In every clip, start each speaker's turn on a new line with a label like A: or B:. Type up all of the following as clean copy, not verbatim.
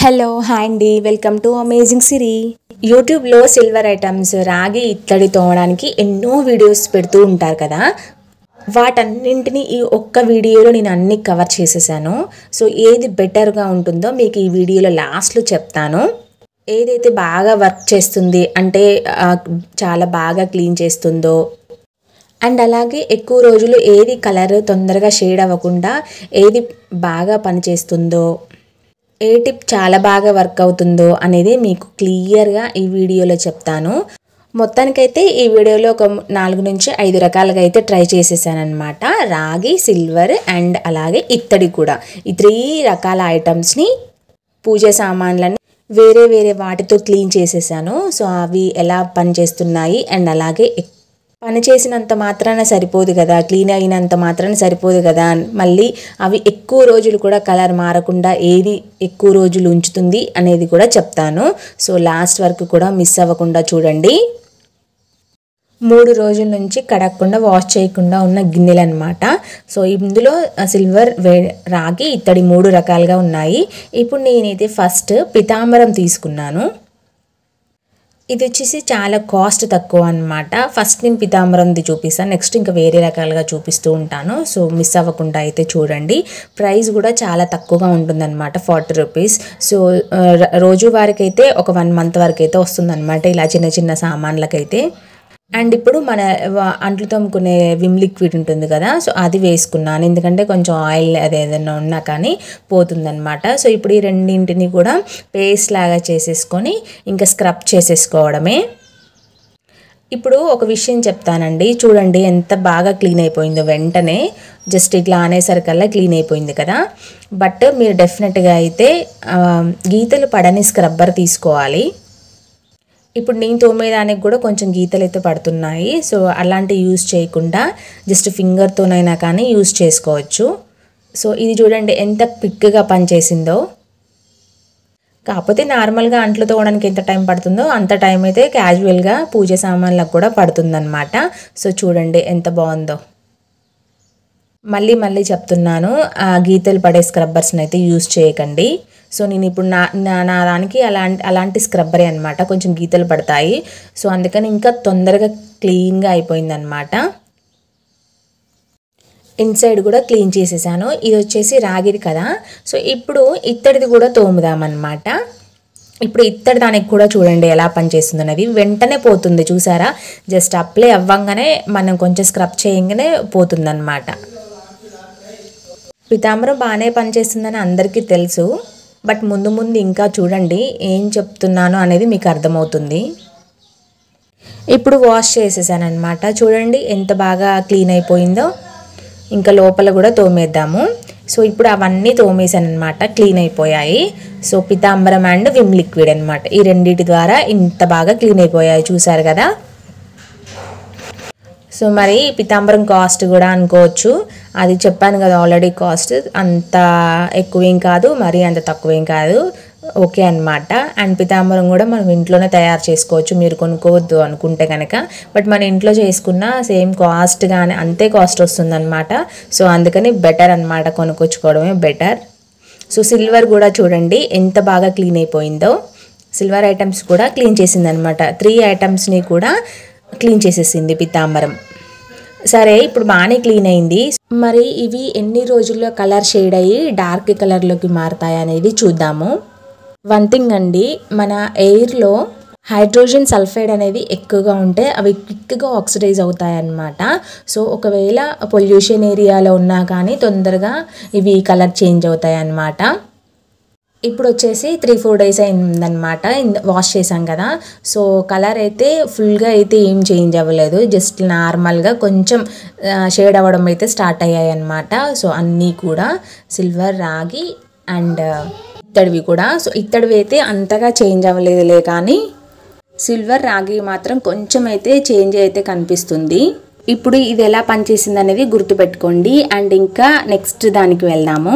A: Hello hi అండి, welcome to amazing సిరి. యూట్యూబ్లో silver items రాగి ఇత్తడి తోమడానికి ఎన్నో వీడియోస్ పెడుతూ ఉంటారు కదా. వాటన్నింటినీ ఈ ఒక్క వీడియోలో నేను అన్ని కవర్ చేసేసాను. సో ఏది బెటర్గా ఉంటుందో మీకు ఈ వీడియోలో లాస్ట్లో చెప్తాను. ఏదైతే బాగా వర్క్ చేస్తుంది అంటే చాలా బాగా క్లీన్ చేస్తుందో, అండ్ అలాగే ఎక్కువ రోజులు ఏది కలర్ తొందరగా షేడ్ అవ్వకుండా ఏది బాగా పనిచేస్తుందో, ఏ టిప్ చాలా బాగా వర్క్ అవుతుందో అనేది మీకు క్లియర్గా ఈ వీడియోలో చెప్తాను. మొత్తానికైతే ఈ వీడియోలో ఒక 4 నుంచి 5 రకాలుగా అయితే ట్రై చేసేసానమాట. రాగి, సిల్వర్ అండ్ అలాగే ఇత్తడి కూడా. ఈ 3 రకాల ఐటమ్స్ని పూజ సామాన్లని వేరే వేరే వాటితో క్లీన్ చేసేసాను. సో అవి ఎలా పనిచేస్తున్నాయి అండ్ అలాగే పని చేసినంత మాత్రాన సరిపోదు కదా, క్లీన్ అయినంత మాత్రాన సరిపోదు కదా, మళ్ళీ అవి ఎక్కువ రోజులు కూడా కలర్ మారకుండా ఏది ఎక్కువ రోజులు ఉంచుతుంది అనేది కూడా చెప్తాను. సో లాస్ట్ వరకు కూడా మిస్ అవ్వకుండా చూడండి. 3 రోజుల నుంచి కడగకుండా వాష్ చేయకుండా ఉన్న గిన్నెలు అనమాట. సో ఇందులో సిల్వర్, రాగి, ఇత్తడి 3 రకాలుగా ఉన్నాయి. ఇప్పుడు నేనైతే ఫస్ట్ పితాంబరం తీసుకున్నాను. ఇది వచ్చేసి చాలా కాస్ట్ తక్కువ అనమాట. ఫస్ట్ నేను పితాంబరంది చూపిస్తాను, నెక్స్ట్ ఇంకా వేరే రకాలుగా చూపిస్తూ ఉంటాను. సో మిస్ అవ్వకుండా అయితే చూడండి. ప్రైస్ కూడా చాలా తక్కువగా ఉంటుందన్నమాట, 40 రూపీస్. సో రోజువారికి అయితే ఒక 1 మంత్ వరకు అయితే వస్తుందన్నమాట ఇలా చిన్న చిన్న సామాన్లకైతే. అండ్ ఇప్పుడు మన అంట్లు తోముకునే విమ్ లిక్విడ్ ఉంటుంది కదా, సో అది వేసుకున్నాను. ఎందుకంటే కొంచెం ఆయిల్ అది ఏదైనా ఉన్నా కానీ పోతుందన్నమాట. సో ఇప్పుడు ఈ రెండింటిని కూడా పేస్ట్ లాగా చేసేసుకొని ఇంకా స్క్రబ్ చేసేసుకోవడమే. ఇప్పుడు ఒక విషయం చెప్తానండి, చూడండి ఎంత బాగా క్లీన్ అయిపోయిందో. వెంటనే జస్ట్ ఇట్లా అనేసరికల్లా క్లీన్ అయిపోయింది కదా. బట్ మీరు డెఫినెట్గా అయితే గీతలు పడని స్క్రబ్బర్ తీసుకోవాలి. ఇప్పుడు నేను తోమేదానికి కూడా కొంచెం గీతలు అయితే పడుతున్నాయి. సో అలాంటి యూజ్ చేయకుండా జస్ట్ ఫింగర్తోనైనా కానీ యూజ్ చేసుకోవచ్చు. సో ఇది చూడండి ఎంత క్విక్గా పనిచేసిందో. కాకపోతే నార్మల్గా అంట్లు తోమడానికి ఎంత టైం పడుతుందో అంత టైం అయితే క్యాజువల్గా పూజ సామాన్లకు కూడా పడుతుందన్నమాట. సో చూడండి ఎంత బాగుందో. మళ్ళీ చెప్తున్నాను, గీతలు పడే స్క్రబ్బర్స్ని అయితే యూజ్ చేయకండి. సో నేను ఇప్పుడు నా దానికి అలాంటి స్క్రబ్బరే అనమాట, కొంచెం గీతలు పడతాయి. సో అందుకని ఇంకా తొందరగా క్లీన్గా అయిపోయిందనమాట. ఇన్సైడ్ కూడా క్లీన్ చేసేసాను. ఇది వచ్చేసి రాగిది కదా. సో ఇప్పుడు ఇత్తడిది కూడా తోముదామన్నమాట. ఇప్పుడు ఇత్తడి దానికి కూడా చూడండి ఎలా పనిచేస్తుంది అనేది. వెంటనే పోతుంది చూసారా, జస్ట్ అప్లై అవ్వంగానే మనం కొంచెం స్క్రబ్ చేయగానే పోతుందన్నమాట. పితాంబరం బాగానే పనిచేస్తుందని అందరికీ తెలుసు, బట్ ముందు ఇంకా చూడండి ఏం చెప్తున్నాను అనేది మీకు అర్థమవుతుంది. ఇప్పుడు వాష్ చేసేసాను అనమాట. చూడండి ఎంత బాగా క్లీన్ అయిపోయిందో. ఇంకా లోపల కూడా తోమేద్దాము. సో ఇప్పుడు అవన్నీ తోమేసాను అనమాట, క్లీన్ అయిపోయాయి. సో పితాంబరం అండ్ విమ్ లిక్విడ్ అనమాట, ఈ రెండింటి ద్వారా ఇంత బాగా క్లీన్ అయిపోయాయి చూసారు కదా. సో మరి పితాంబరం కాస్ట్ కూడా అనుకోవచ్చు, అది చెప్పాను కదా ఆల్రెడీ. కాస్ట్ అంత ఎక్కువేం కాదు, మరి అంత తక్కువేం కాదు, ఓకే అనమాట. అండ్ పితాంబరం కూడా మనం ఇంట్లోనే తయారు చేసుకోవచ్చు, మీరు కొనుక్కోవద్దు అనుకుంటే కనుక. బట్ మన ఇంట్లో చేసుకున్న సేమ్ కాస్ట్ కానీ అంతే కాస్ట్ వస్తుందన్నమాట. సో అందుకని బెటర్ అనమాట, కొనుక్కొచ్చుకోవడమే బెటర్. సో సిల్వర్ కూడా చూడండి ఎంత బాగా క్లీన్ అయిపోయిందో. సిల్వర్ ఐటమ్స్ కూడా క్లీన్ చేసిందనమాట. 3 ఐటమ్స్ని కూడా క్లీన్ చేసేసింది పితాంబరం. సరే ఇప్పుడు బాగానే క్లీన్ అయింది. మరి ఇవి ఎన్ని రోజుల్లో కలర్ షేడ్ అయ్యి డార్క్ కలర్లోకి మారుతాయి అనేది చూద్దాము. వన్ థింగ్ అండి, మన ఎయిర్లో హైడ్రోజన్ సల్ఫైడ్ అనేది ఎక్కువగా ఉంటే అవి క్విక్గా ఆక్సిడైజ్ అవుతాయి అన్నమాట. సో ఒకవేళ పొల్యూషన్ ఏరియాలో ఉన్నా కానీ తొందరగా ఇవి కలర్ చేంజ్ అవుతాయి అన్నమాట. ఇప్పుడు వచ్చేసి 3-4 డేస్ అయిందనమాట వాష్ చేసాం కదా. సో కలర్ అయితే ఫుల్గా అయితే ఏం చేంజ్ అవ్వలేదు, జస్ట్ నార్మల్గా కొంచెం షేడ్ అవ్వడం అయితే స్టార్ట్ అయ్యాయి అన్నమాట. సో అన్నీ కూడా సిల్వర్, రాగి అండ్ ఇత్తడివి కూడా. సో ఇత్తడివి అయితే అంతగా చేంజ్ అవ్వలేదులే, కానీ సిల్వర్, రాగి మాత్రం కొంచెం అయితే చేంజ్ అయితే కనిపిస్తుంది. ఇప్పుడు ఇది ఎలా పనిచేసింది అనేది గుర్తుపెట్టుకోండి. అండ్ ఇంకా నెక్స్ట్ దానికి వెళ్దాము.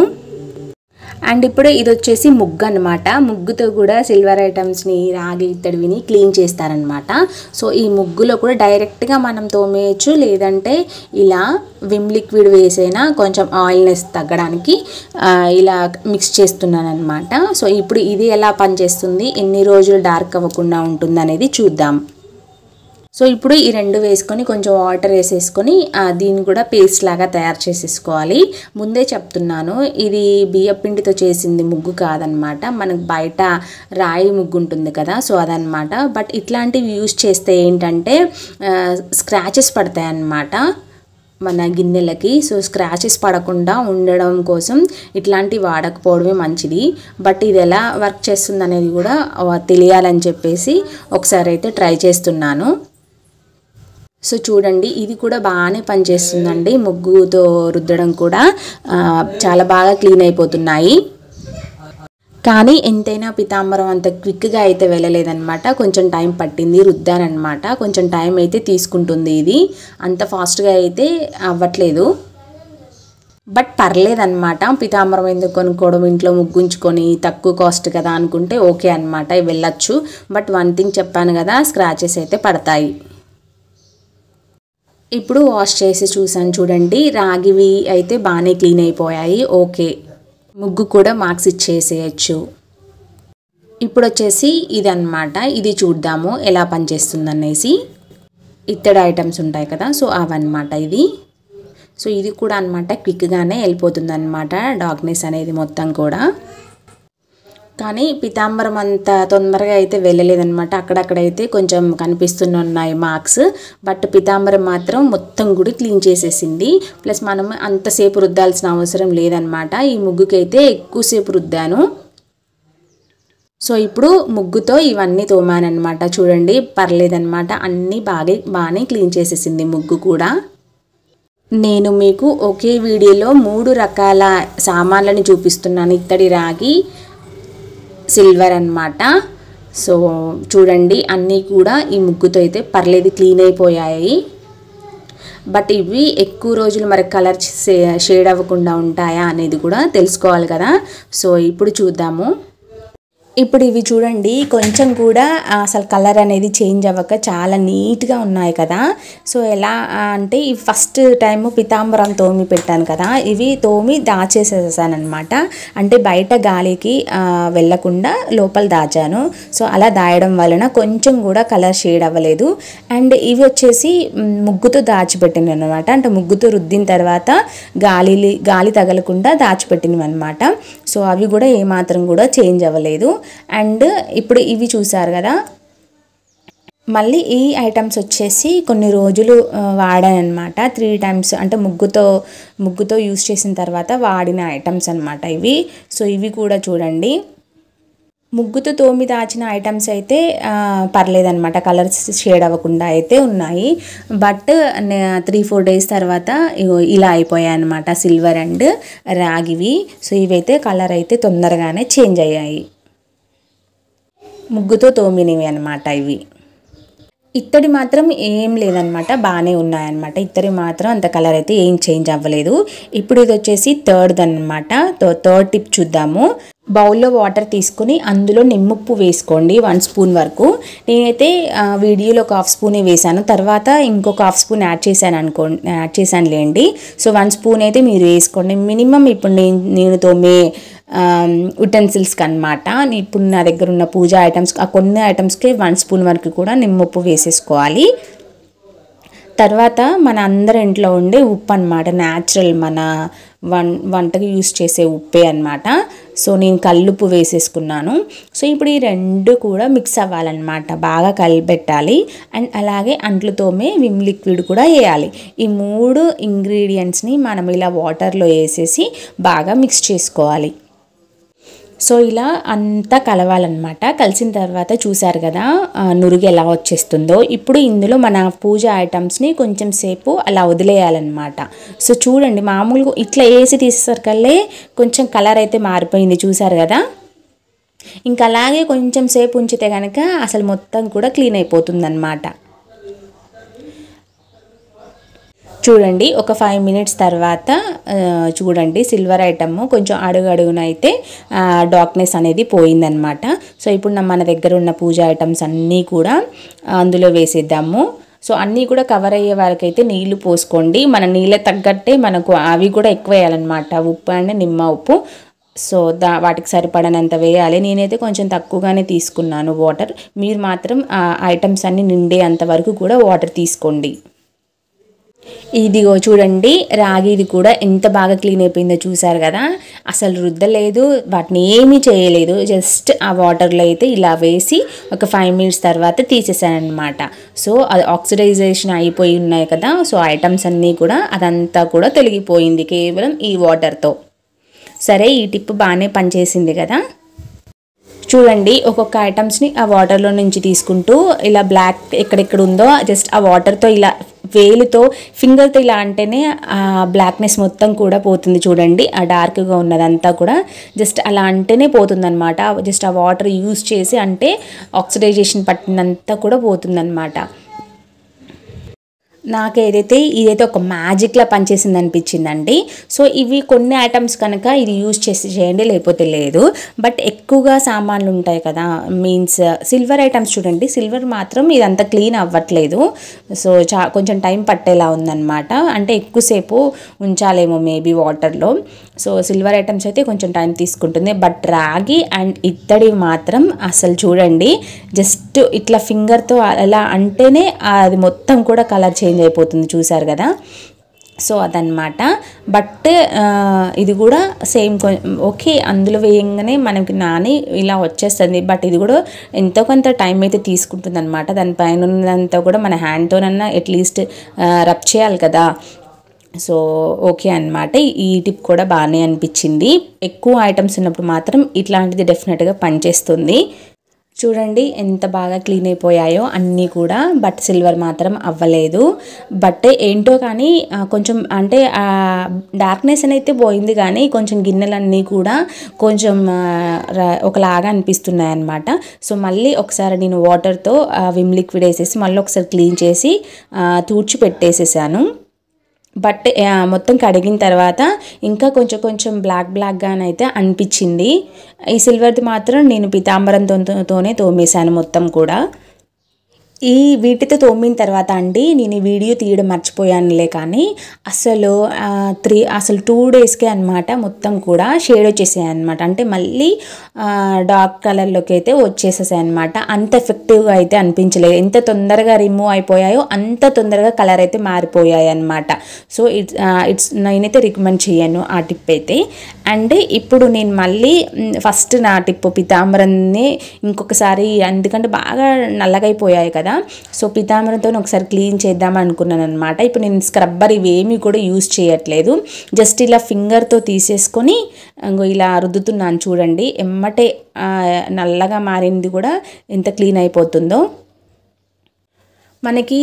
A: అండ్ ఇప్పుడు ఇది వచ్చేసి ముగ్గు అనమాట. ముగ్గుతో కూడా సిల్వర్ ఐటమ్స్ని రాగి ఇత్తడివిని క్లీన్ చేస్తారనమాట. సో ఈ ముగ్గులో కూడా డైరెక్ట్గా మనం తోమేయచ్చు, లేదంటే ఇలా విమ్ లిక్విడ్ వేసైనా కొంచెం ఆయిల్నెస్ తగ్గడానికి ఇలా మిక్స్ చేస్తున్నాను అనమాట. సో ఇప్పుడు ఇది ఎలా పనిచేస్తుంది, ఎన్ని రోజులు డార్క్ అవ్వకుండా ఉంటుంది అనేది చూద్దాం. సో ఇప్పుడు ఈ రెండు వేసుకొని కొంచెం వాటర్ వేసేసుకొని దీన్ని కూడా పేస్ట్ లాగా తయారు చేసేసుకోవాలి. ముందే చెప్తున్నాను, ఇది బియ్యపిండితో చేసింది ముగ్గు కాదనమాట, మనకు బయట రాయి ముగ్గు ఉంటుంది కదా, సో అదనమాట. బట్ ఇట్లాంటివి యూజ్ చేస్తే ఏంటంటే స్క్రాచెస్ పడతాయి అన్నమాట మన గిన్నెలకి. సో స్క్రాచెస్ పడకుండా ఉండడం కోసం ఇట్లాంటివి వాడకపోవడమే మంచిది. బట్ ఇది ఎలా వర్క్ చేస్తుంది అనేది కూడా తెలియాలని చెప్పేసి ఒకసారి అయితే ట్రై చేస్తున్నాను. సో చూడండి, ఇది కూడా బాగానే పనిచేస్తుందండి. ముగ్గుతో రుద్దడం కూడా చాలా బాగా క్లీన్ అయిపోతున్నాయి. కానీ ఎంతైనా పితాంబరం అంత క్విక్గా అయితే వెళ్ళలేదన్నమాట, కొంచెం టైం పట్టింది. రుద్దానమాట, కొంచెం టైం అయితే తీసుకుంటుంది. ఇది అంత ఫాస్ట్గా అయితే అవ్వట్లేదు, బట్ పర్లేదన్నమాట. పితాంబరం ఎందుకు కొనుక్కోవడం, ఇంట్లో ముగ్గుంచుకొని తక్కువ కాస్ట్ కదా అనుకుంటే ఓకే అనమాట, వెళ్ళచ్చు. బట్ వన్ థింగ్ చెప్పాను కదా, స్క్రాచెస్ అయితే పడతాయి. ఇప్పుడు వాష్ చేసి చూసాను చూడండి, రాగివి అయితే బాగానే క్లీన్ అయిపోయాయి. ఓకే, ముగ్గు కూడా మార్క్స్ ఇచ్చేసేయచ్చు. ఇప్పుడు వచ్చేసి ఇది అన్నమాట, ఇది చూద్దాము ఎలా పనిచేస్తుంది అనేసి. ఇత్తడి ఐటమ్స్ ఉంటాయి కదా, సో అవన్నమాట ఇది. సో ఇది కూడా అనమాట క్విక్గానే వెళ్ళిపోతుంది అనమాట, డార్క్నెస్ అనేది మొత్తం కూడా. కానీ పితాంబరం అంత తొందరగా అయితే వెళ్ళలేదన్నమాట, అక్కడక్కడైతే కొంచెం కనిపిస్తున్నాయి మార్క్స్. బట్ పితాంబరం మాత్రం మొత్తం కూడా క్లీన్ చేసేసింది. ప్లస్ మనం అంతసేపు రుద్దాల్సిన అవసరం లేదనమాట. ఈ ముగ్గుకైతే ఎక్కువసేపు రుద్దాను. సో ఇప్పుడు ముగ్గుతో ఇవన్నీ తోమానమాట. చూడండి, పర్లేదన్నమాట, అన్నీ బాగానే క్లీన్ చేసేసింది ముగ్గు కూడా. నేను మీకు ఒకే వీడియోలో 3 రకాల సామాన్లని చూపిస్తున్నాను, ఇత్తడి, రాగి, సిల్వర్ అన్నమాట. సో చూడండి, అన్నీ కూడా ఈ ముగ్గుతో అయితే పర్లేదు క్లీన్ అయిపోయాయి. బట్ ఇవి ఎక్కువ రోజులు మరి కలర్ షేడ్ అవ్వకుండా ఉంటాయా అనేది కూడా తెలుసుకోవాలి కదా. సో ఇప్పుడు చూద్దాము. ఇప్పుడు ఇవి చూడండి, కొంచెం కూడా అసలు కలర్ అనేది చేంజ్ అవ్వక చాలా నీట్గా ఉన్నాయి కదా. సో ఎలా అంటే ఈ ఫస్ట్ టైం పితాంబరం తోమి పెట్టాను కదా, ఇవి తోమి దాచేసేసాను అనమాట. అంటే బయట గాలికి వెళ్ళకుండా లోపల దాచాను. సో అలా దాయడం వలన కొంచెం కూడా కలర్ షేడ్ అవ్వలేదు. అండ్ ఇవి వచ్చేసి ముగ్గుతో దాచిపెట్టినవి అనమాట, అంటే ముగ్గుతో రుద్దిన తర్వాత గాలి తగలకుండా దాచిపెట్టినవి అనమాట. సో అవి కూడా ఏమాత్రం కూడా చేంజ్ అవ్వలేదు. అండ్ ఇప్పుడు ఇవి చూసారు కదా, మళ్ళీ ఈ ఐటమ్స్ వచ్చేసి కొన్ని రోజులు వాడాను అనమాట, 3 times. అంటే ముగ్గుతో యూస్ చేసిన తర్వాత వాడిన ఐటమ్స్ అనమాట ఇవి. సో ఇవి కూడా చూడండి, ముగ్గుతో తోమి దాచిన ఐటమ్స్ అయితే పర్లేదన్నమాట, కలర్స్ షేడ్ అవ్వకుండా అయితే ఉన్నాయి. బట్ 3-4 days తర్వాత ఇలా అయిపోయాయి అనమాట, సిల్వర్ అండ్ రాగివి. సో ఇవైతే కలర్ అయితే తొందరగానే చేంజ్ అయ్యాయి, ముగ్గుతో తోమినవి అనమాట ఇవి. ఇత్తడి మాత్రం ఏం లేదనమాట, బాగానే ఉన్నాయన్నమాట. ఇత్తడి మాత్రం అంత కలర్ అయితే ఏం చేంజ్ అవ్వలేదు. ఇప్పుడు ఇది వచ్చేసి థర్డ్ అనమాట. థర్డ్ టిప్ చూద్దాము. బౌల్లో వాటర్ తీసుకుని అందులో నిమ్మప్పు వేసుకోండి 1 స్పూన్ వరకు. నేనైతే వీడియోలో 1/2 స్పూనే వేసాను, తర్వాత ఇంకొక 1/2 స్పూన్ యాడ్ చేశాను లేండి. సో 1 స్పూన్ అయితే మీరు వేసుకోండి మినిమం. ఇప్పుడు నేను తోమే యుటెన్సిల్స్కి అనమాట, ఇప్పుడు నా దగ్గర ఉన్న పూజా ఐటమ్స్, ఆ కొన్ని ఐటమ్స్కి 1 స్పూన్ వరకు కూడా నిమ్మప్పు వేసేసుకోవాలి. తర్వాత మన అందరి ఇంట్లో ఉండే ఉప్పు అనమాట, న్యాచురల్ మన వంటకి యూస్ చేసే ఉప్పే అనమాట. సో నేను కల్లుప్పు వేసేసుకున్నాను. సో ఇప్పుడు ఈ 2 కూడా మిక్స్ అవ్వాలన్నమాట, బాగా కలిపెట్టాలి. అండ్ అలాగే అంట్లు తోమే విమ్ లిక్విడ్ కూడా వేయాలి. ఈ 3 ఇంగ్రీడియంట్స్ని మనం ఇలా వాటర్లో వేసేసి బాగా మిక్స్ చేసుకోవాలి. సో ఇలా అంతా కలవాలన్నమాట. కలిసిన తర్వాత చూసారు కదా నురుగు ఎలా వచ్చేస్తుందో. ఇప్పుడు ఇందులో మన పూజ ఐటమ్స్ని కొంచెం సేపు అలా వదిలేయాలన్నమాట. సో చూడండి, మామూలుగా ఇట్లా వేసి తీసేసరికల్లే కొంచెం కలర్ అయితే మారిపోయింది, చూసారు కదా. ఇంకా అలాగే కొంచెం సేపు ఉంచితే కనుక అసలు మొత్తం కూడా క్లీన్ అయిపోతుంది అన్నమాట. చూడండి ఒక 5 మినిట్స్ తర్వాత చూడండి సిల్వర్ ఐటమ్ కొంచెం అడుగడుగునైతే డార్క్నెస్ అనేది పోయిందనమాట. సో ఇప్పుడు మన దగ్గర ఉన్న పూజ ఐటమ్స్ అన్నీ కూడా అందులో వేసేద్దాము. సో అన్నీ కూడా కవర్ అయ్యే వరకైతే నీళ్లు పోసుకోండి. మన నీళ్ళ తగ్గట్టే మనకు అవి కూడా ఎక్కువ వేయాలన్నమాట, ఉప్పు అండ్ నిమ్మ ఉప్పు. సో వాటికి సరిపడనంత వేయాలి. నేనైతే కొంచెం తక్కువగానే తీసుకున్నాను వాటర్. మీరు మాత్రం ఐటమ్స్ అన్నీ నిండే అంతవరకు కూడా వాటర్ తీసుకోండి. ఇదిగో చూడండి రాగిది కూడా ఎంత బాగా క్లీన్ అయిపోయిందో చూసారు కదా. అసలు రుద్దలేదు, వాటిని ఏమీ చేయలేదు. జస్ట్ ఆ వాటర్లో అయితే ఇలా వేసి ఒక 5 మినిట్స్ తర్వాత తీసేసాను అనమాట. సో అది ఆక్సిడైజేషన్ అయిపోయి ఉన్నాయి కదా. సో ఐటమ్స్ అన్నీ కూడా అదంతా కూడా తొలగిపోయింది కేవలం ఈ వాటర్తో. సరే ఈ టిప్ బాగానే పనిచేసింది కదా. చూడండి ఒక్కొక్క ఐటమ్స్ని ఆ వాటర్లో నుంచి తీసుకుంటూ ఇలా బ్లాక్ ఎక్కడెక్కడ ఉందో జస్ట్ ఆ వాటర్తో ఇలా వేలుతో ఫింగర్తో ఇలా అంటేనే ఆ బ్లాక్నెస్ మొత్తం కూడా పోతుంది. చూడండి ఆ డార్క్గా ఉన్నదంతా కూడా జస్ట్ అలా అంటేనే పోతుందన్నమాట. జస్ట్ ఆ వాటర్ యూజ్ చేసి అంటే ఆక్సిడైజేషన్ పట్టినంతా కూడా పోతుందన్నమాట. నాకు ఇదైతే ఒక మ్యాజిక్లా పనిచేసింది అనిపించిందండి. సో ఇవి కొన్ని ఐటమ్స్ కనుక ఇది యూజ్ చేసి చేయండి, లేకపోతే లేదు. బట్ ఎక్కువగా సామాన్లు ఉంటాయి కదా, మీన్స్ సిల్వర్ ఐటమ్స్ చూడండి, సిల్వర్ మాత్రం ఇదంతా క్లీన్ అవ్వట్లేదు. సో కొంచెం టైం పట్టేలా ఉందన్నమాట. అంటే ఎక్కువసేపు ఉంచాలేమో మేబీ వాటర్లో. సో సిల్వర్ ఐటమ్స్ అయితే కొంచెం టైం తీసుకుంటుంది. బట్ రాగి అండ్ ఇత్తడి మాత్రం అసలు చూడండి జస్ట్ ఇట్లా ఫింగర్తో అలా అంటేనే అది మొత్తం కూడా కలర్ చేంజ్ అయిపోతుంది, చూసారు కదా. సో అదనమాట. బట్ ఇది కూడా సేమ్ ఓకే, అందులో వేయంగానే మనకి నాని ఇలా వచ్చేస్తుంది. బట్ ఇది కూడా ఎంతో కొంత టైం అయితే తీసుకుంటుంది అనమాట. దానిపైన ఉన్నదంతా కూడా మన హ్యాండ్తోనన్నా అట్లీస్ట్ రబ్ చేయాలి కదా. సో ఓకే అనమాట. ఈ టిప్ కూడా బాగానే అనిపించింది. ఎక్కువ ఐటమ్స్ ఉన్నప్పుడు మాత్రం ఇట్లాంటిది డెఫినెట్గా పనిచేస్తుంది. చూడండి ఎంత బాగా క్లీన్ అయిపోయాయో అన్నీ కూడా. బట్ సిల్వర్ మాత్రం అవ్వలేదు. బట్ ఏంటో కానీ కొంచెం అంటే డార్క్నెస్ అయితే పోయింది, కానీ కొంచెం గిన్నెలన్నీ కూడా కొంచెం ఒకలాగా అనిపిస్తున్నాయి అన్నమాట. సో మళ్ళీ ఒకసారి నేను వాటర్తో విమ్ లిక్విడ్ వేసేసి మళ్ళీ ఒకసారి క్లీన్ చేసి తుడిచి పెట్టేసేసాను. బట్ మొత్తం కడిగిన తర్వాత ఇంకా కొంచెం బ్లాక్గానైతే అనిపించింది. ఈ సిల్వర్ది మాత్రం నేను పీతాంబరంతోనే తోమేశాను మొత్తం కూడా. ఈ వీటితో తోమిన తర్వాత అండి నేను ఈ వీడియో తీయడం మర్చిపోయానులే, కానీ అసలు 2 డేస్కే అనమాట మొత్తం కూడా షేడ్ వచ్చేసాయి అనమాట. అంటే మళ్ళీ డార్క్ కలర్లోకి అయితే వచ్చేసేసాయి అనమాట. అంత ఎఫెక్టివ్గా అయితే అనిపించలేదు. ఎంత తొందరగా రిమూవ్ అయిపోయాయో అంత తొందరగా కలర్ అయితే మారిపోయాయి అనమాట. సో నేనైతే రికమెండ్ చేయను ఆ టిప్ అయితే. అండ్ ఇప్పుడు నేను మళ్ళీ ఫస్ట్ నా టిప్ పీతాంబరాన్ని ఇంకొకసారి, ఎందుకంటే బాగా నల్లగా అయిపోయాయి కదా. సో పీతాంబరంతో ఒకసారి క్లీన్ చేద్దాం అనుకున్నాను అనమాట. ఇప్పుడు నేను స్క్రబ్బర్ ఇవేమీ కూడా యూజ్ చేయట్లేదు. జస్ట్ ఇలా ఫింగర్తో తీసేసుకొని ఇలా రుద్దుతున్నాను. చూడండి ఎమ్మటే నల్లగా మారింది కూడా ఎంత క్లీన్ అయిపోతుందో. మనకి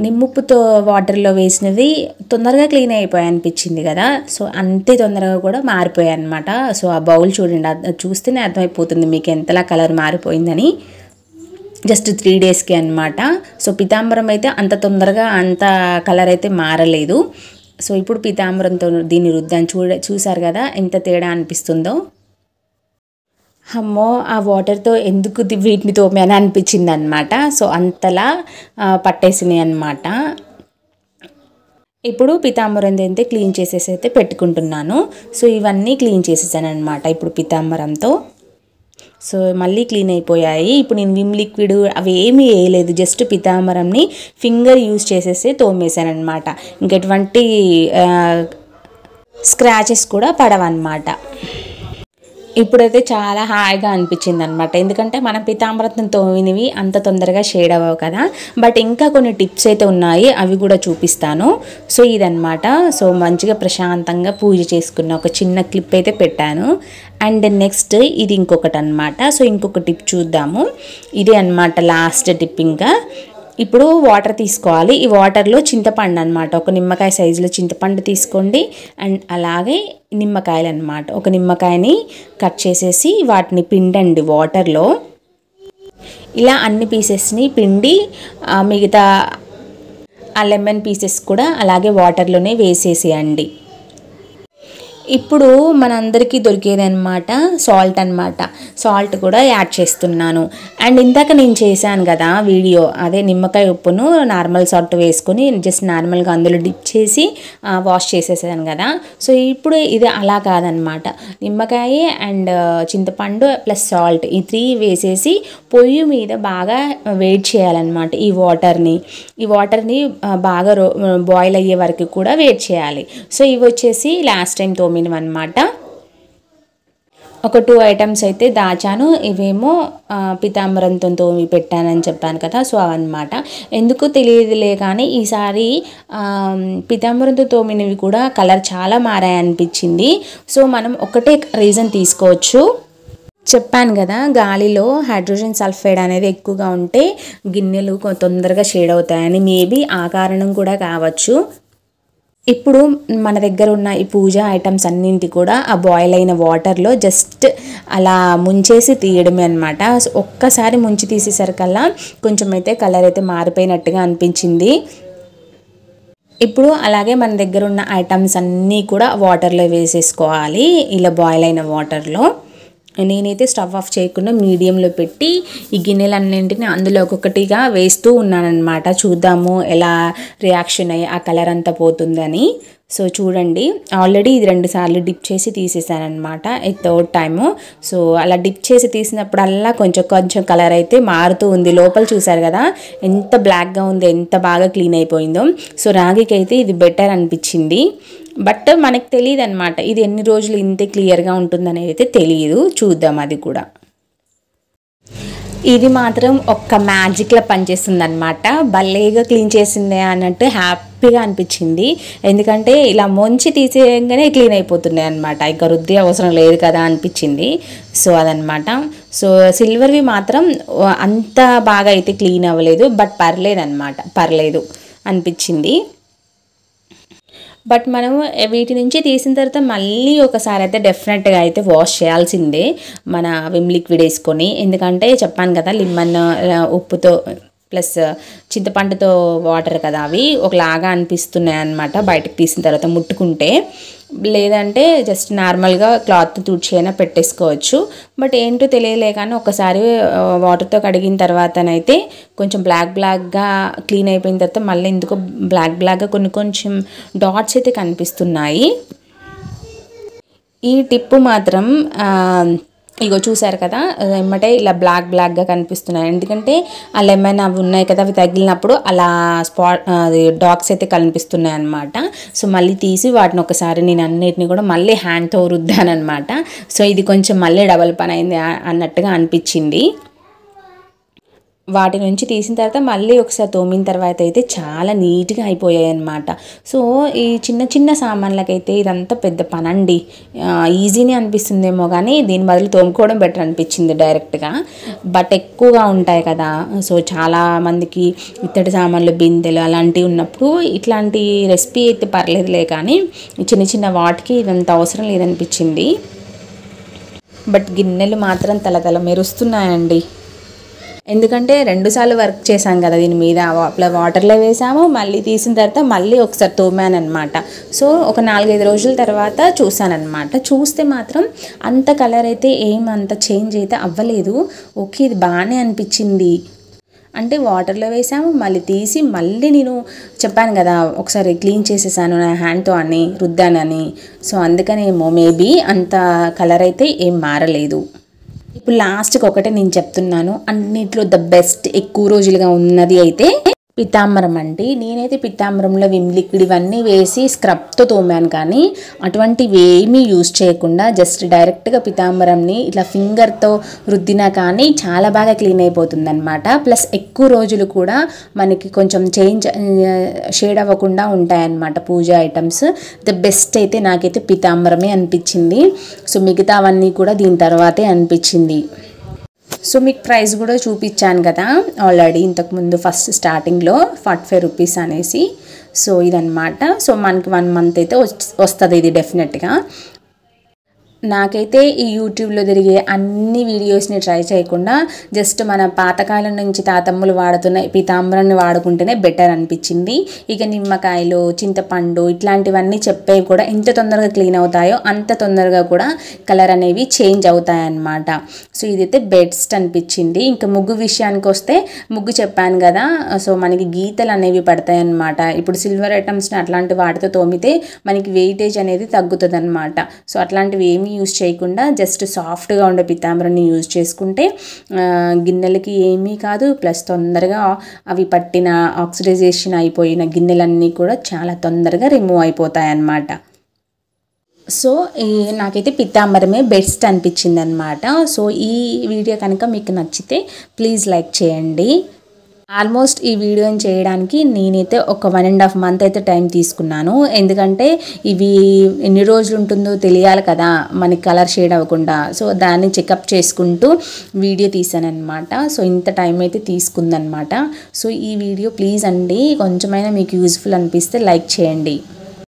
A: నిమ్ముప్పుతో వాటర్లో వేసినవి తొందరగా క్లీన్ అయిపోయాయి అనిపించింది కదా. సో అంతే తొందరగా కూడా మారిపోయాయి అనమాట. సో ఆ బౌల్ చూడండి, చూస్తేనే అర్థమైపోతుంది మీకు ఎంతలా కలర్ మారిపోయిందని. జస్ట్ 3 డేస్కి అనమాట. సో పీతాంబరం అయితే అంత తొందరగా అంత కలర్ అయితే మారలేదు. సో ఇప్పుడు పీతాంబరంతో దీన్ని రుద్దాను. చూసారు కదా ఎంత తేడా అనిపిస్తుందో. అమ్మో ఆ వాటర్తో ఎందుకు వీటిని తోమాని అనిపించింది అనమాట. సో అంతలా పట్టేసినాయి అనమాట. ఇప్పుడు పీతాంబరం అయితే క్లీన్ చేసేసి అయితే పెట్టుకుంటున్నాను. సో ఇవన్నీ క్లీన్ చేసేసాను అనమాట ఇప్పుడు పీతాంబరంతో. సో మళ్ళీ క్లీన్ అయిపోయాయి. ఇప్పుడు నేను విమ్ లిక్విడ్ అవి ఏమీ వేయలేదు, జస్ట్ పీతాంబరంని ఫింగర్ యూజ్ చేసేసి తోమేశాను అనమాట. ఇంకెటువంటి స్క్రాచెస్ కూడా పడవన్నమాట. ఇప్పుడైతే చాలా హాయిగా అనిపించింది అనమాట. ఎందుకంటే మనం పీతాంబరం తోమినవి అంత తొందరగా షేడ్ అవ్వవు కదా. బట్ ఇంకా కొన్ని టిప్స్ అయితే ఉన్నాయి, అవి కూడా చూపిస్తాను. సో ఇదనమాట. సో మంచిగా ప్రశాంతంగా పూజ చేసుకున్న ఒక చిన్న క్లిప్ అయితే పెట్టాను. అండ్ నెక్స్ట్ ఇది ఇంకొకటి అనమాట. సో ఇంకొక టిప్ చూద్దాము. ఇదే అనమాట లాస్ట్ టిప్. ఇంకా ఇప్పుడు వాటర్ తీసుకోవాలి. ఈ వాటర్లో చింతపండు అనమాట, ఒక నిమ్మకాయ సైజులో చింతపండు తీసుకోండి. అండ్ అలాగే నిమ్మకాయలు అనమాట, ఒక నిమ్మకాయని కట్ చేసేసి వాటిని పిండండి వాటర్లో. ఇలా అన్ని పీసెస్ని పిండి మిగతా ఆ లెమన్ పీసెస్ కూడా అలాగే వాటర్లోనే వేసేసేయండి. ఇప్పుడు మనందరికీ దొరికేది అనమాట సాల్ట్ అనమాట. సాల్ట్ కూడా యాడ్ చేస్తున్నాను. అండ్ ఇందాక నేను చేశాను కదా వీడియో, అదే నిమ్మకాయ ఉప్పును నార్మల్ సాల్ట్ వేసుకొని జస్ట్ నార్మల్గా అందులో డిప్ చేసి వాష్ చేసేసాను కదా. సో ఇప్పుడు ఇది అలా కాదనమాట. నిమ్మకాయ అండ్ చింతపండు ప్లస్ సాల్ట్ ఈ 3 వేసేసి పొయ్యి మీద బాగా వేడి చేయాలన్నమాట. ఈ వాటర్ని బాగా బాయిల్ అయ్యే వరకు కూడా వేడి చేయాలి. సో ఇవి వచ్చేసి లాస్ట్ టైం తోమినవన్నమాట. ఒక 2 ఐటమ్స్ అయితే దాచాను. ఇవేమో పితాంబరంతో తోమి పెట్టానని చెప్పాను కదా. సో అవన్నమాట. ఎందుకు తెలియదులే కానీ ఈసారి పితాంబరంతో తోమినవి కూడా కలర్ చాలా మారాయనిపించింది. సో మనం ఒకటే రీజన్ తీసుకోవచ్చు. చెప్పాను కదా గాలిలో హైడ్రోజన్ సల్ఫైడ్ అనేది ఎక్కువగా ఉంటే గిన్నెలు తొందరగా షేడ్ అవుతాయని. మేబీ ఆ కారణం కూడా కావచ్చు. ఇప్పుడు మన దగ్గర ఉన్న ఈ పూజా ఐటమ్స్ అన్నింటి కూడా ఆ బాయిల్ అయిన వాటర్లో జస్ట్ అలా ముంచేసి తీయడమే అనమాట. ఒక్కసారి ముంచి తీసేసరికల్లా కొంచెం అయితే కలర్ అయితే మారిపోయినట్టుగా అనిపించింది. ఇప్పుడు అలాగే మన దగ్గర ఉన్న ఐటమ్స్ అన్నీ కూడా వాటర్లో వేసేసుకోవాలి. ఇలా బాయిల్ అయిన వాటర్లో నేనైతే స్టవ్ ఆఫ్ చేయకుండా మీడియంలో పెట్టి ఈ గిన్నెలన్నింటినీ అందులో ఒక్కొక్కటిగా వేస్తూ ఉన్నానన్నమాట. చూద్దాము ఎలా రియాక్షన్ అయ్యి ఆ కలర్ అంతా పోతుందని. సో చూడండి, ఆల్రెడీ ఇది 2 సార్లు డిప్ చేసి తీసేసానమాట. ఇది 3rd టైము. సో అలా డిప్ చేసి తీసినప్పుడల్లా కొంచెం కలర్ అయితే మారుతూ ఉంది. లోపల చూసారు కదా ఎంత బ్లాక్గా ఉంది, ఎంత బాగా క్లీన్ అయిపోయిందో. సో రాగికి అయితే ఇది బెటర్ అనిపించింది. బట్ మనకు తెలియదు అనమాట ఇది ఎన్ని రోజులు ఇంతే క్లియర్గా ఉంటుందనేది అయితే తెలియదు. చూద్దాం అది కూడా. ఇది మాత్రం ఒక్క మ్యాజిక్లా పనిచేస్తుంది అనమాట. భలేగా క్లీన్ చేసిందే అన్నట్టు హ్యాపీగా అనిపించింది. ఎందుకంటే ఇలా ముంచి తీసేయగానే క్లీన్ అయిపోతున్నాయి అనమాట. ఇంకా రుద్దే అవసరం లేదు కదా అనిపించింది. సో అదనమాట. సో సిల్వర్వి మాత్రం అంత బాగా అయితే క్లీన్ అవ్వలేదు. బట్ పర్లేదు అనిపించింది. బట్ మనము వీటి నుంచి తీసిన తర్వాత మళ్ళీ ఒకసారి అయితే డెఫినెట్గా అయితే వాష్ చేయాల్సిందే మన విమ్ లిక్విడ్ వేసుకొని. ఎందుకంటే చెప్పాను కదా లెమన్ ఉప్పుతో ప్లస్ చింతపండుతో వాటర్ కదా అవి ఒకలాగా అనిపిస్తున్నాయి అన్నమాట బయటకు తీసిన తర్వాత ముట్టుకుంటే. లేదంటే జస్ట్ నార్మల్గా క్లాత్ తుడిచైనా పెట్టేసుకోవచ్చు. బట్ ఏంటో తెలియలే కానీ ఒకసారి వాటర్తో కడిగిన తర్వాతనైతే కొంచెం బ్లాక్గా క్లీన్ అయిపోయిన తర్వాత మళ్ళీ ఎందుకో బ్లాక్గా కొంచెం డాట్స్ అయితే కనిపిస్తున్నాయి. ఈ టిప్పు మాత్రం ఇగో చూసారు కదా ఎమ్మటే ఇలా బ్లాక్గా కనిపిస్తున్నాయి. ఎందుకంటే ఆ లెమన్ అవి ఉన్నాయి కదా, అవి తగిలినప్పుడు అలా డాట్స్ అయితే కనిపిస్తున్నాయి అన్నమాట. సో మళ్ళీ తీసి వాటిని ఒకసారి నేను అన్నిటిని కూడా మళ్ళీ హ్యాండ్తో రుద్దానమాట. సో ఇది కొంచెం మళ్ళీ డబల్ పని అయింది అన్నట్టుగా అనిపించింది. వాటి నుంచి తీసిన తర్వాత మళ్ళీ ఒకసారి తోమిన తర్వాత అయితే చాలా నీట్గా అయిపోయాయి అన్నమాట. సో ఈ చిన్న సామాన్లకైతే ఇదంతా పెద్ద పనండి. ఈజీనే అనిపిస్తుందేమో కానీ దీని బదులు తోముకోవడం బెటర్ అనిపించింది డైరెక్ట్గా. బట్ ఎక్కువగా ఉంటాయి కదా, సో చాలా మందికి ఇత్తడి సామాన్లు బిందెలు అలాంటివి ఉన్నప్పుడు ఇట్లాంటి రెసిపీ అయితే పర్లేదులే, కానీ చిన్న వాటికి ఇదంత అవసరం లేదనిపించింది. బట్ గిన్నెలు మాత్రం తల మెరుస్తున్నాయండి. ఎందుకంటే 2 సార్లు వర్క్ చేశాం కదా దీని మీద. వాటర్లో వేసాము, మళ్ళీ తీసిన తర్వాత మళ్ళీ ఒకసారి తోమాను అనమాట. సో ఒక 4-5 రోజుల తర్వాత చూసానమాట. చూస్తే మాత్రం అంత కలర్ అయితే ఏమంత చేంజ్ అయితే అవ్వలేదు. ఓకే, ఇది బాగానే అనిపించింది. అంటే వాటర్లో వేసాము, మళ్ళీ తీసి మళ్ళీ నేను చెప్పాను కదా ఒకసారి క్లీన్ చేసేసాను నా హ్యాండ్తో అని, రుద్దానని. సో అందుకనేమో మేబీ అంత కలర్ అయితే ఏం మారలేదు. ఇప్పుడు లాస్ట్కి ఒకటే నేను చెప్తున్నాను, అన్నిట్లో ద బెస్ట్ ఎక్కువ రోజులుగా ఉన్నది అయితే పితాంబరం అండి. నేనైతే పితాంబరంలో విమ్ లిక్విడ్ ఇవన్నీ వేసి స్క్రబ్తో తోమాను, కానీ అటువంటివి ఏమీ యూజ్ చేయకుండా జస్ట్ డైరెక్ట్గా పితాంబరంని ఇట్లా ఫింగర్తో రుద్దినా కానీ చాలా బాగా క్లీన్ అయిపోతుంది అనమాట. ప్లస్ ఎక్కువ రోజులు కూడా మనకి కొంచెం షేడ్ అవ్వకుండా ఉంటాయన్నమాట పూజా ఐటమ్స్. ద బెస్ట్ అయితే నాకైతే పితాంబరమే అనిపించింది. సో మిగతా అవన్నీ కూడా దీని తర్వాతే అనిపించింది. సో మీకు ప్రైస్ కూడా చూపించాను కదా ఆల్రెడీ ఇంతకుముందు ఫస్ట్ స్టార్టింగ్లో 45 రూపీస్ అనేసి. సో ఇదన్నమాట. సో మనకి 1 మంత్ అయితే వస్తుంది ఇది డెఫినెట్గా. నాకైతే ఈ యూట్యూబ్లో తిరిగే అన్ని వీడియోస్ని ట్రై చేయకుండా జస్ట్ మన పాతకాలం నుంచి తాతమ్మలు వాడుతున్న పీతాంబరాన్ని వాడుకుంటేనే బెటర్ అనిపించింది. ఇక నిమ్మకాయలు, చింతపండు ఇట్లాంటివన్నీ చెప్పేవి కూడా ఎంత తొందరగా క్లీన్ అవుతాయో అంత తొందరగా కూడా కలర్ అనేవి చేంజ్ అవుతాయన్నమాట. సో ఇదైతే బెస్ట్ అనిపించింది. ఇంకా ముగ్గు విషయానికి వస్తే ముగ్గు చెప్పాను కదా, సో మనకి గీతలు అనేవి పడతాయి అన్నమాట. ఇప్పుడు సిల్వర్ ఐటమ్స్ని అట్లాంటి వాటితో తోమితే మనకి వెయిటేజ్ అనేది తగ్గుతుంది అనమాట. సో అట్లాంటివి ఏమీ యూజ్ చేయకుండా జస్ట్ సాఫ్ట్గా ఉండే పీతాంబరాన్ని యూజ్ చేసుకుంటే గిన్నెలకి ఏమీ కాదు, ప్లస్ తొందరగా అవి పట్టిన ఆక్సిడైజేషన్ అయిపోయిన గిన్నెలన్నీ కూడా చాలా తొందరగా రిమూవ్ అయిపోతాయి అన్నమాట. సో నాకైతే పీతాంబరమే బెస్ట్ అనిపించింది అనమాట. సో ఈ వీడియో కనుక మీకు నచ్చితే ప్లీజ్ లైక్ చేయండి. ఆల్మోస్ట్ ఈ వీడియోని చేయడానికి నేనైతే ఒక 1.5 month అయితే టైం తీసుకున్నాను. ఎందుకంటే ఇవి ఎన్ని రోజులు ఉంటుందో తెలియాలి కదా మనకి కలర్ షేడ్ అవ్వకుండా. సో దాన్ని చెకప్ చేసుకుంటూ వీడియో తీసానమాట. సో ఇంత టైం అయితే తీసుకుందనమాట. సో ఈ వీడియో ప్లీజ్ అండి కొంచెమైనా మీకు యూజ్ఫుల్ అనిపిస్తే లైక్ చేయండి.